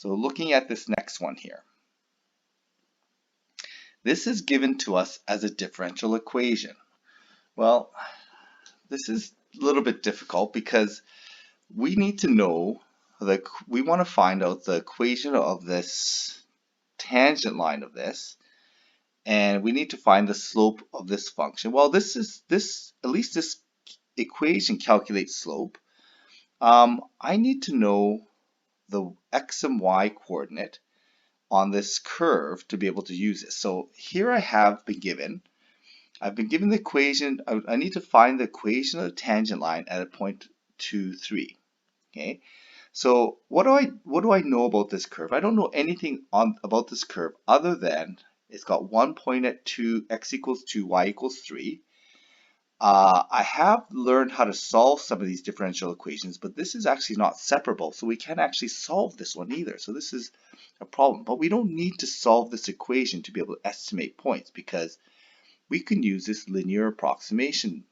So looking at this next one here, this is given to us as a differential equation. Well, this is a little bit difficult because we need to know we want to find out the equation of this tangent line of this, and we need to find the slope of this function. Well, at least this equation calculates slope. I need to know the x and y coordinate on this curve to be able to use it. So here I've been given the equation. I need to find the equation of the tangent line at a point 2, 3. Okay. So what do I know about this curve? I don't know anything about this curve other than it's got one point at 2, x equals 2, y equals 3. I have learned how to solve some of these differential equations, but this is actually not separable, so we can't actually solve this one either. So this is a problem. But we don't need to solve this equation to be able to estimate points, because we can use this linear approximation.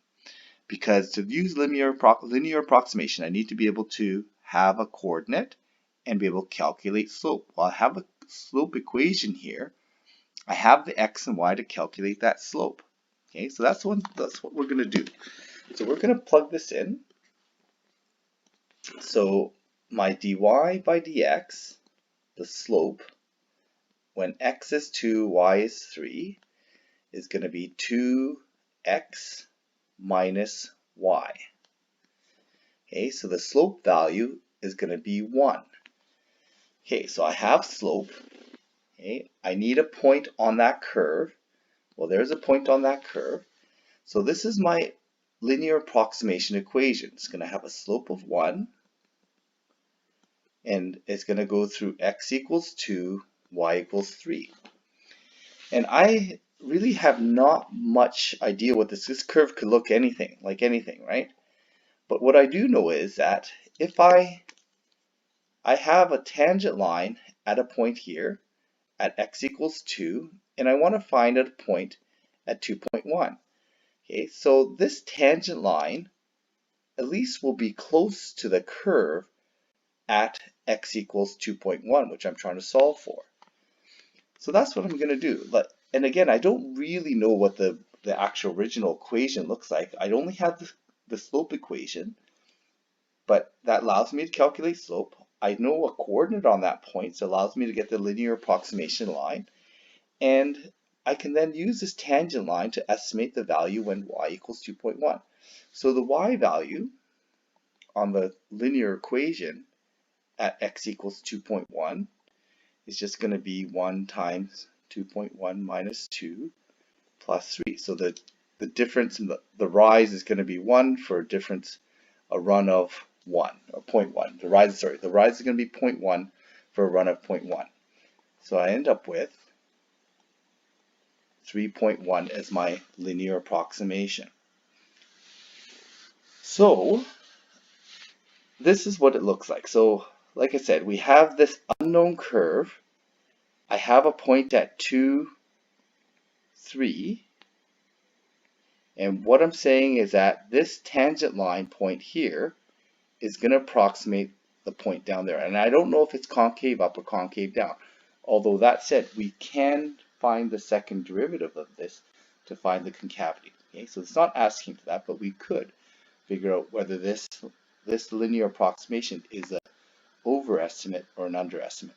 Because to use linear approximation, I need to be able to have a coordinate and be able to calculate slope. Well, I have a slope equation here. I have the x and y to calculate that slope. Okay, so that's what we're going to do. So we're going to plug this in. So my dy by dx, the slope, when x is 2, y is 3, is going to be 2x minus y. Okay, so the slope value is going to be 1. Okay, so I have slope. Okay, I need a point on that curve. Well, there's a point on that curve. So this is my linear approximation equation. It's going to have a slope of 1, and it's going to go through x equals 2, y equals 3. And I really have not much idea what this curve could look like anything, right? But what I do know is that if I have a tangent line at a point here at x equals 2, and I want to find a point at 2.1. Okay, so this tangent line at least will be close to the curve at x equals 2.1, which I'm trying to solve for. So that's what I'm going to do. And again, I don't really know what the actual original equation looks like. I only have the slope equation, but that allows me to calculate slope. I know a coordinate on that point, so it allows me to get the linear approximation line. And I can then use this tangent line to estimate the value when y equals 2.1. So the y value on the linear equation at x equals 2.1 is just going to be 1 times 2.1 minus 2 plus 3. So the difference in the rise is going to be 1 for a run of 1, or 0.1. The rise is going to be 0.1 for a run of 0.1. So I end up with 3.1 as my linear approximation. So this is what it looks like. So like I said, we have this unknown curve. I have a point at 2, 3. And what I'm saying is that this tangent line point here is going to approximate the point down there. And I don't know if it's concave up or concave down. Although that said, we can find the second derivative of this to find the concavity. Okay, so it's not asking for that, but we could figure out whether this linear approximation is an overestimate or an underestimate.